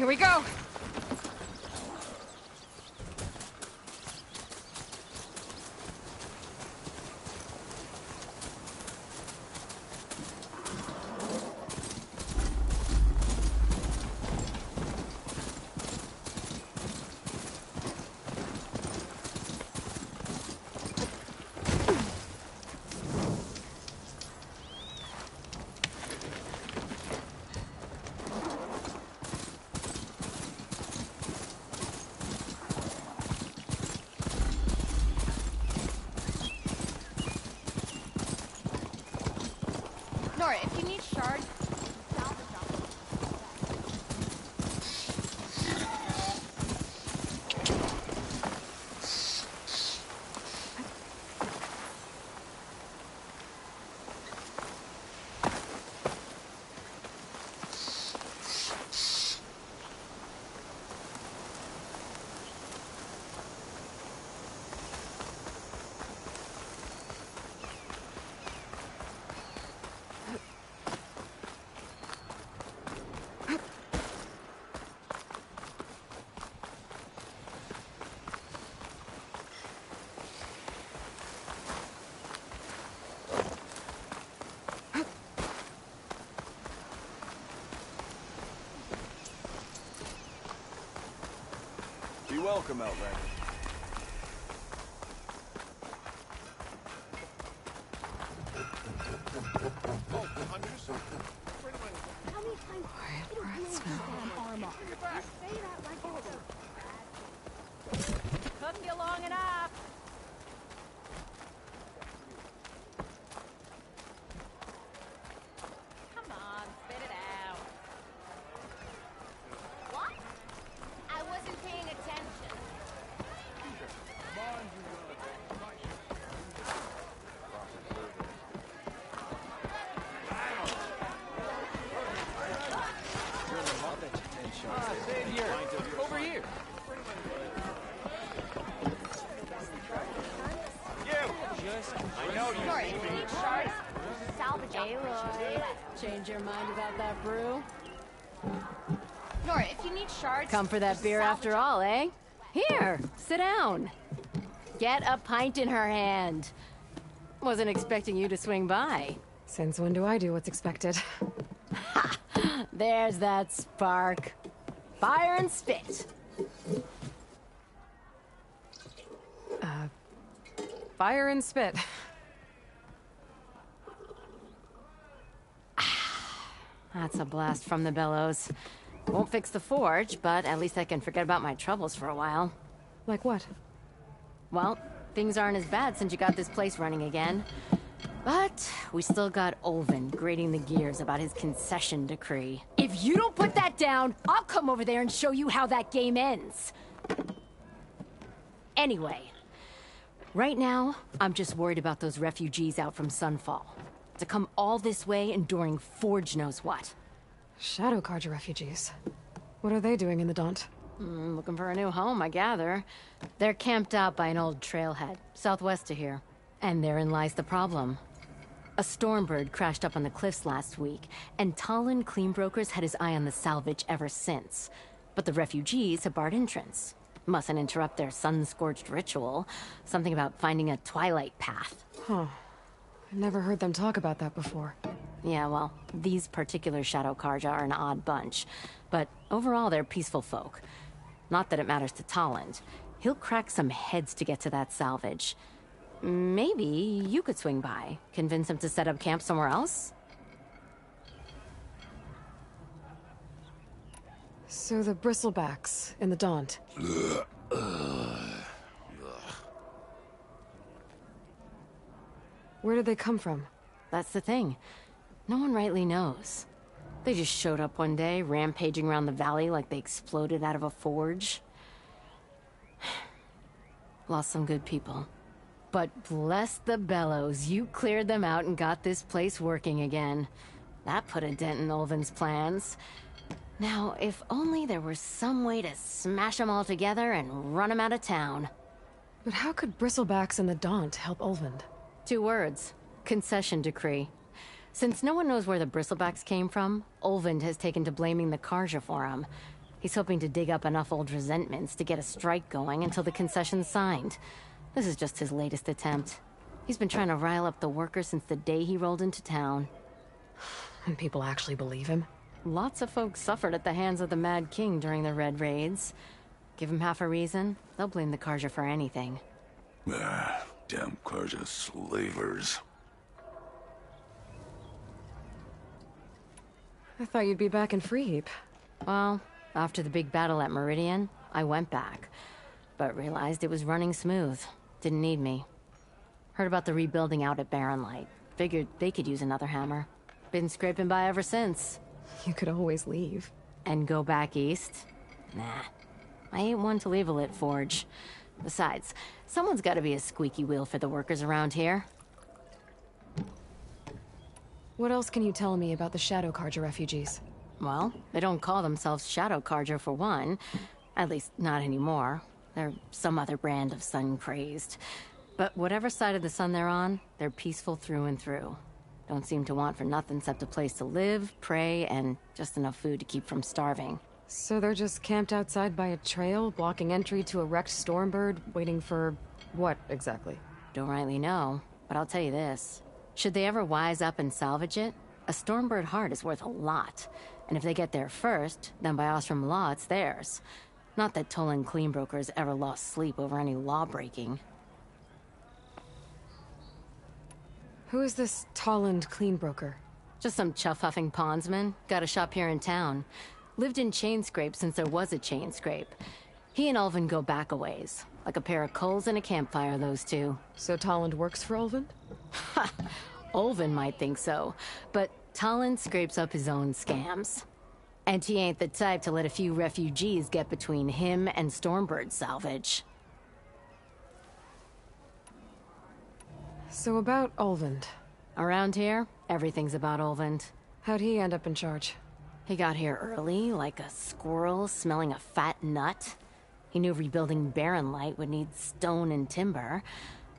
Here we go. Nora, if you need shards, salvage them. Be welcome, Outlander. Took you long enough. Come on, spit it out. What? I wasn't paying attention. Over here. I know you. Nora, if you need shards, salvage them. Aloy, change your mind about that brew? Nora, if you need shards, Come for that beer after all, eh? Here, sit down. Get a pint in her hand. Wasn't expecting you to swing by. Since when do I do what's expected? There's that spark. Fire and spit. Fire and spit. That's a blast from the bellows. Won't fix the forge, but at least I can forget about my troubles for a while. Like what? Well, things aren't as bad since you got this place running again. But we still got Olvin grating the gears about his concession decree. If you don't put that down, I'll come over there and show you how that game ends. Anyway, right now, I'm just worried about those refugees out from Sunfall. To come all this way enduring Forge knows what. Shadow Carja refugees. What are they doing in the Daunt? Looking for a new home, I gather. They're camped out by an old trailhead, southwest of here. And therein lies the problem. A Stormbird crashed up on the cliffs last week, and Talon Cleanbrokers had his eye on the salvage ever since. But the refugees have barred entrance. Mustn't interrupt their sun-scorched ritual. Something about finding a twilight path. Huh. I've never heard them talk about that before. Yeah, well, these particular Shadow Carja are an odd bunch. But overall, they're peaceful folk. Not that it matters to Talon. He'll crack some heads to get to that salvage. Maybe you could swing by, convince him to set up camp somewhere else? So the bristlebacks in the Daunt. Where did they come from? That's the thing. No one rightly knows. They just showed up one day, rampaging around the valley like they exploded out of a forge. Lost some good people. But bless the bellows, you cleared them out and got this place working again. That put a dent in Olvin's plans. Now, if only there were some way to smash them all together and run them out of town. But how could bristlebacks in the Daunt help Olvind? 2 words. Concession decree. Since no one knows where the bristlebacks came from, Olvind has taken to blaming the Carja for them. He's hoping to dig up enough old resentments to get a strike going until the concession's signed. This is just his latest attempt. He's been trying to rile up the workers since the day he rolled into town. And people actually believe him? Lots of folks suffered at the hands of the Mad King during the Red Raids. Give him half a reason, they'll blame the Carja for anything. Damn Carja slavers. I thought you'd be back in Freeheap. Well, after the big battle at Meridian, I went back, but realized it was running smooth. Didn't need me. Heard about the rebuilding out at Barren Light. Figured they could use another hammer. Been scraping by ever since. You could always leave. And go back east? Nah. I ain't one to leave a lit forge. Besides, someone's gotta be a squeaky wheel for the workers around here. What else can you tell me about the Shadow Carja refugees? Well, they don't call themselves Shadow Carja for one. At least, not anymore. They're some other brand of sun-crazed. But whatever side of the sun they're on, they're peaceful through and through. Don't seem to want for nothing except a place to live, pray, and just enough food to keep from starving. So they're just camped outside by a trail, blocking entry to a wrecked Stormbird, waiting for... what, exactly? Don't rightly know, but I'll tell you this. Should they ever wise up and salvage it, a Stormbird heart is worth a lot. And if they get there first, then by Ostrom law, it's theirs. Not that Tolan Cleanbrokers ever lost sleep over any law-breaking. Who is this Tolland Cleanbroker? Just some chuff-huffing pondsman. Got a shop here in town. Lived in Chainscrape since there was a Chainscrape. He and Ulvin go back a ways. Like a pair of coals and a campfire, those two. So Tolland works for Ulvin? Ha! Ulvin might think so, but Tolland scrapes up his own scams. And he ain't the type to let a few refugees get between him and Stormbird salvage. So about Ulvin. Around here, everything's about Ulvin. How'd he end up in charge? He got here early, like a squirrel smelling a fat nut. He knew rebuilding Barren Light would need stone and timber.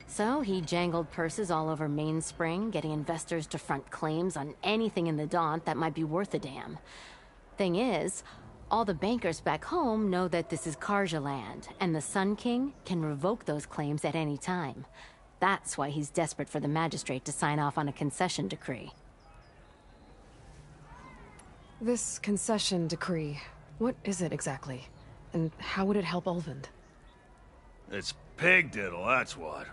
So he jangled purses all over Mainspring, getting investors to front claims on anything in the Daunt that might be worth a damn. Thing is, all the bankers back home know that this is Carja land, and the Sun King can revoke those claims at any time. That's why he's desperate for the magistrate to sign off on a concession decree. This concession decree, what is it exactly? And how would it help Ulvin? It's pig diddle, that's what.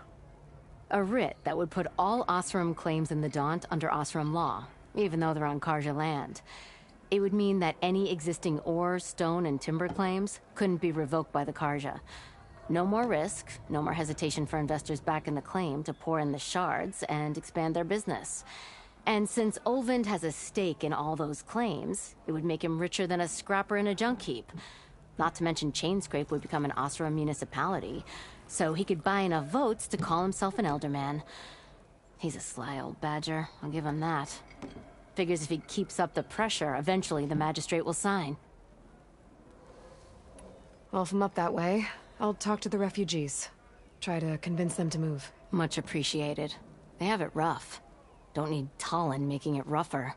A writ that would put all Osram claims in the Daunt under Osram law, even though they're on Carja land. It would mean that any existing ore, stone, and timber claims couldn't be revoked by the Carja. No more risk, no more hesitation for investors back in the claim to pour in the shards and expand their business. And since Ulvin has a stake in all those claims, it would make him richer than a scrapper in a junk heap. Not to mention Chainscrape would become an Osram municipality, so he could buy enough votes to call himself an elderman. He's a sly old badger, I'll give him that. Figures if he keeps up the pressure, eventually the magistrate will sign. Well, if I'm up that way, I'll talk to the refugees. Try to convince them to move. Much appreciated. They have it rough. Don't need Tolland making it rougher.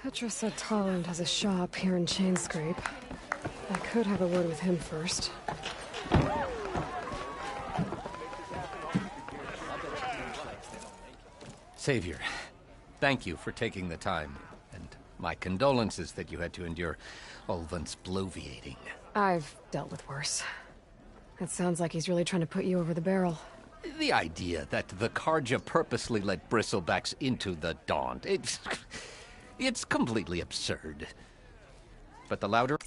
Petra said Tolland has a shop here in Chainscrape. I could have a word with him first. Savior, thank you for taking the time, and my condolences that you had to endure Ulvin's bloviating. I've dealt with worse. It sounds like he's really trying to put you over the barrel. The idea that the Carja purposely let bristlebacks into the Daunt, it's completely absurd. But the louder...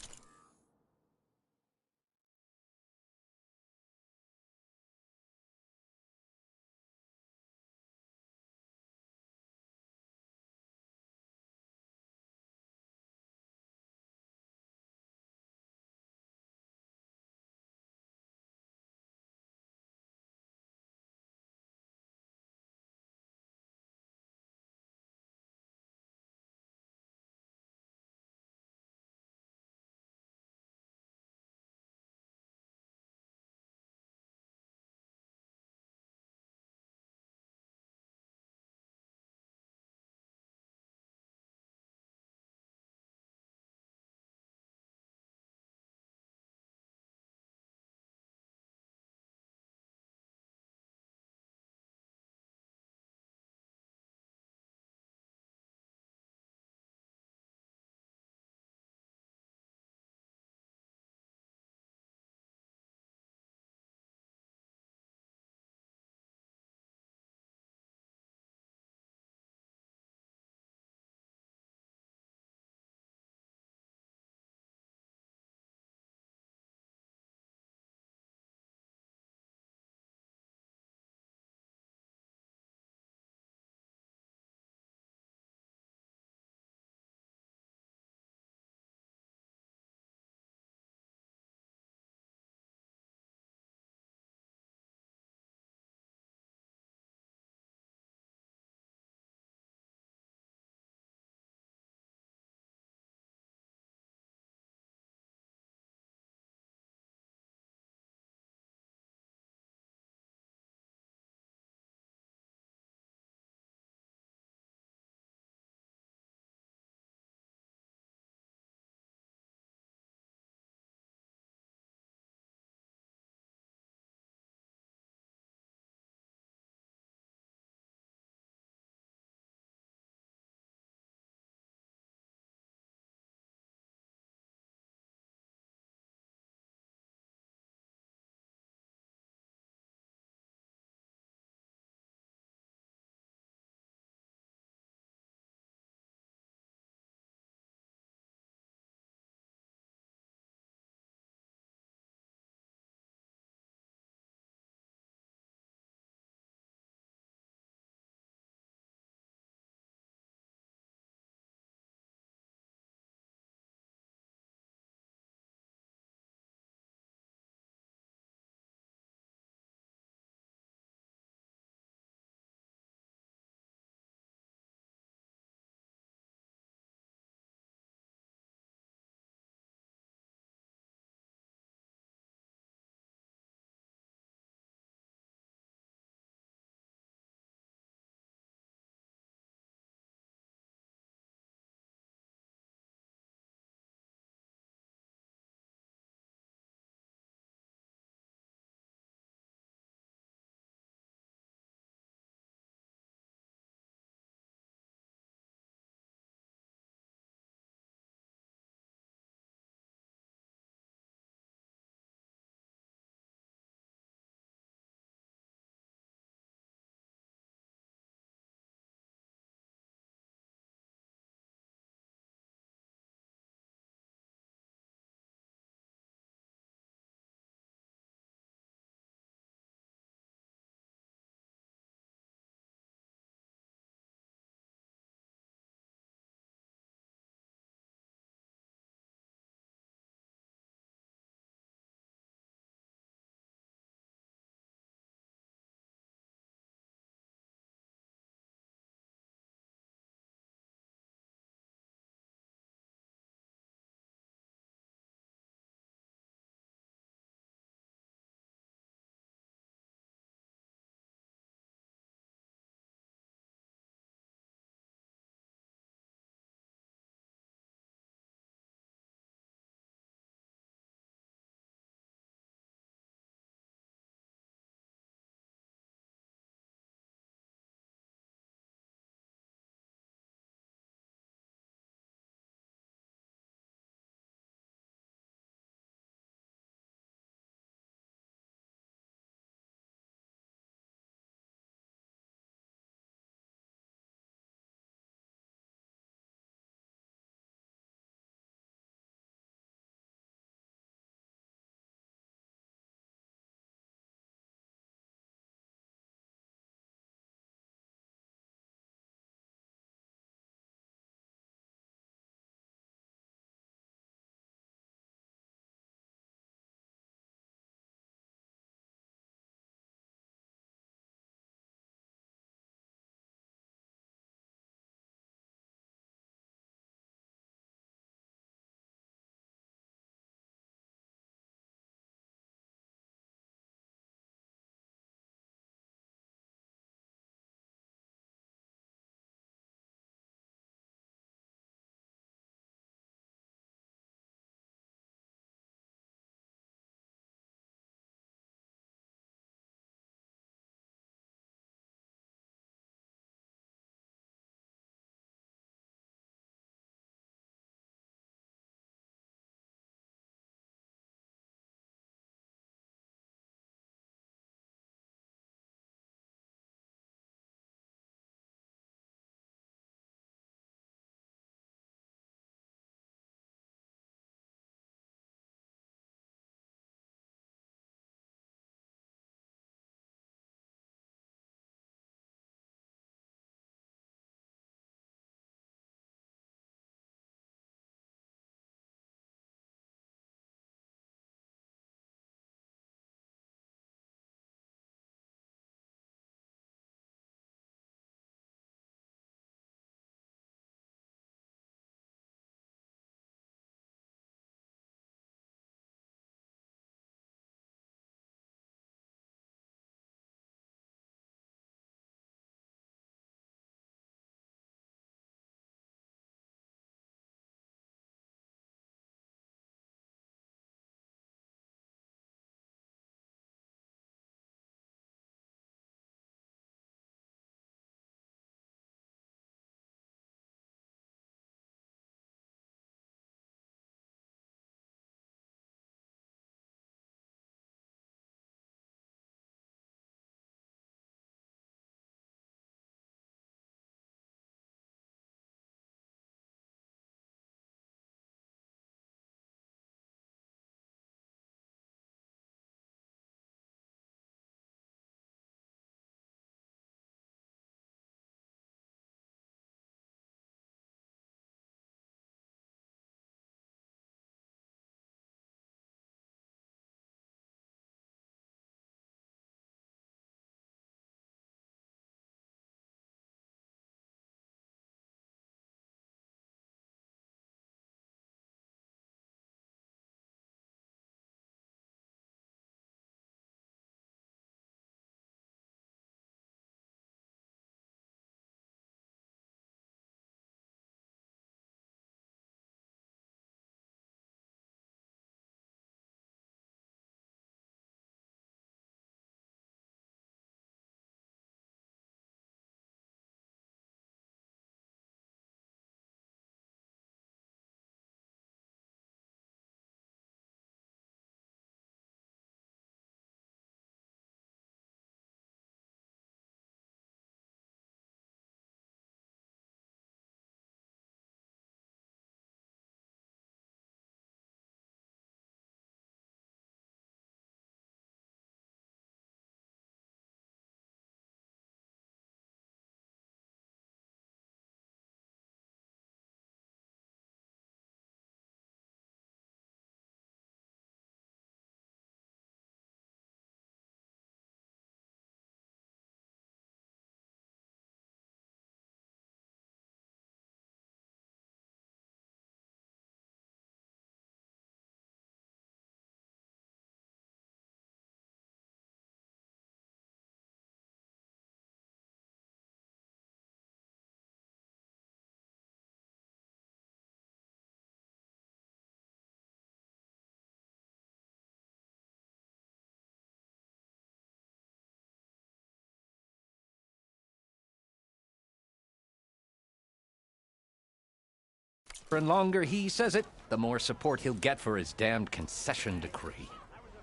and longer he says it, the more support he'll get for his damned concession decree.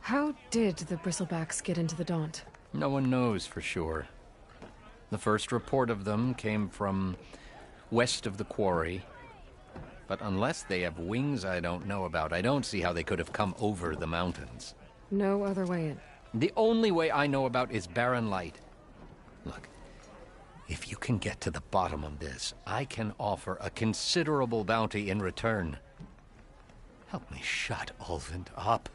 How did the Bristlebacks get into the Daunt? No one knows for sure. The first report of them came from west of the quarry. But unless they have wings I don't know about, I don't see how they could have come over the mountains. No other way in. The only way I know about is barren light. Look, if you can get to the bottom of this, I can offer a considerable bounty in return. Help me shut Ulvund up.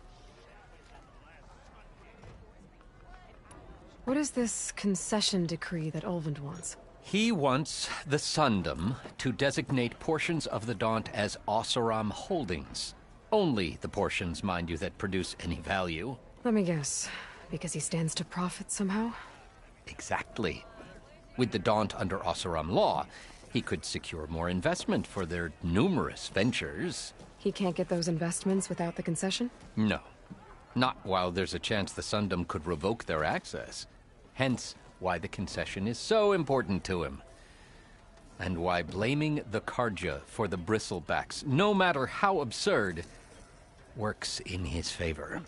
What is this concession decree that Ulvund wants? He wants the Sundom to designate portions of the Daunt as Oseram holdings. Only the portions, mind you, that produce any value. Let me guess. Because he stands to profit somehow? Exactly. With the Daunt under Oseram law, he could secure more investment for their numerous ventures. He can't get those investments without the concession? No. Not while there's a chance the Sundom could revoke their access. Hence, why the concession is so important to him. And why blaming the Karja for the Bristlebacks, no matter how absurd, works in his favor.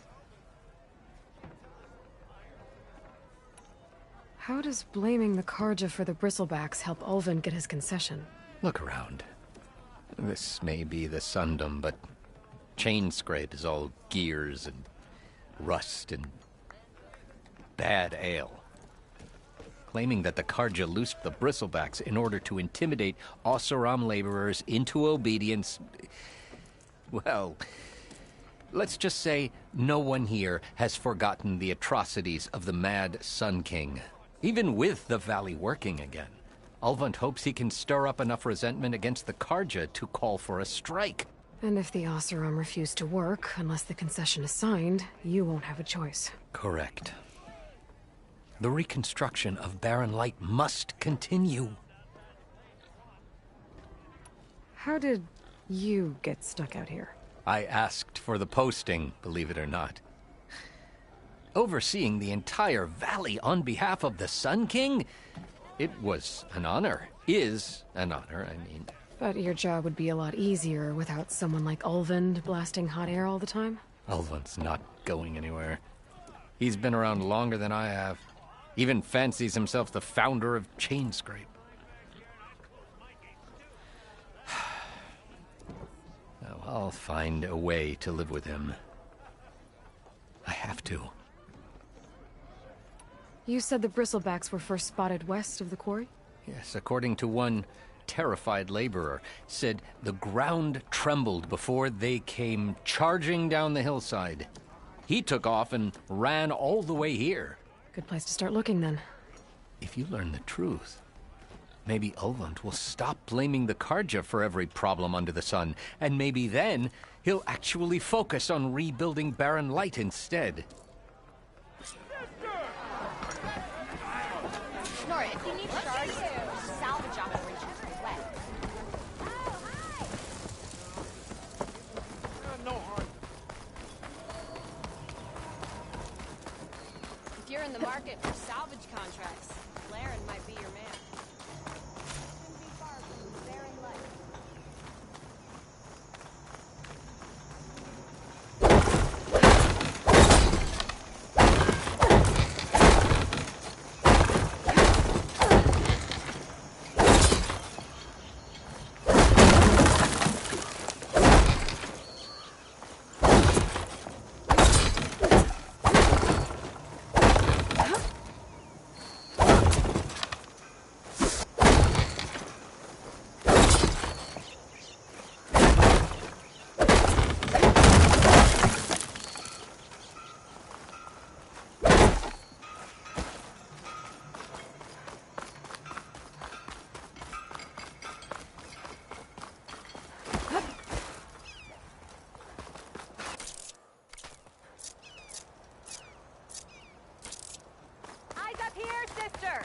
How does blaming the Karja for the Bristlebacks help Ulvund get his concession? Look around. This may be the Sundom, but Chainscrape is all gears and rust and bad ale. Claiming that the Karja loosed the Bristlebacks in order to intimidate Oseram laborers into obedience. Well, let's just say no one here has forgotten the atrocities of the mad Sun King. Even with the valley working again, Ulvund hopes he can stir up enough resentment against the Karja to call for a strike. And if the Oseram refuse to work, unless the concession is signed, you won't have a choice. Correct. The reconstruction of Barren Light must continue. How did you get stuck out here? I asked for the posting, believe it or not. Overseeing the entire valley on behalf of the Sun King? It was an honor. Is an honor, I mean. But your job would be a lot easier without someone like Ulvund blasting hot air all the time? Ulvund's not going anywhere. He's been around longer than I have. Even fancies himself the founder of Chainscrape. Now, I'll find a way to live with him. I have to. You said the Bristlebacks were first spotted west of the quarry? Yes, according to one terrified laborer, said the ground trembled before they came charging down the hillside. He took off and ran all the way here. Good place to start looking, then. If you learn the truth, maybe Ulvund will stop blaming the Karja for every problem under the sun, and maybe then he'll actually focus on rebuilding Barren Light instead. Nora, if you need shards, salvage operations are wet. No harm. If you're in the market for salvage contracts, Laren might be your man. Shouldn't be far from Barren Light. Eyes up here, sister!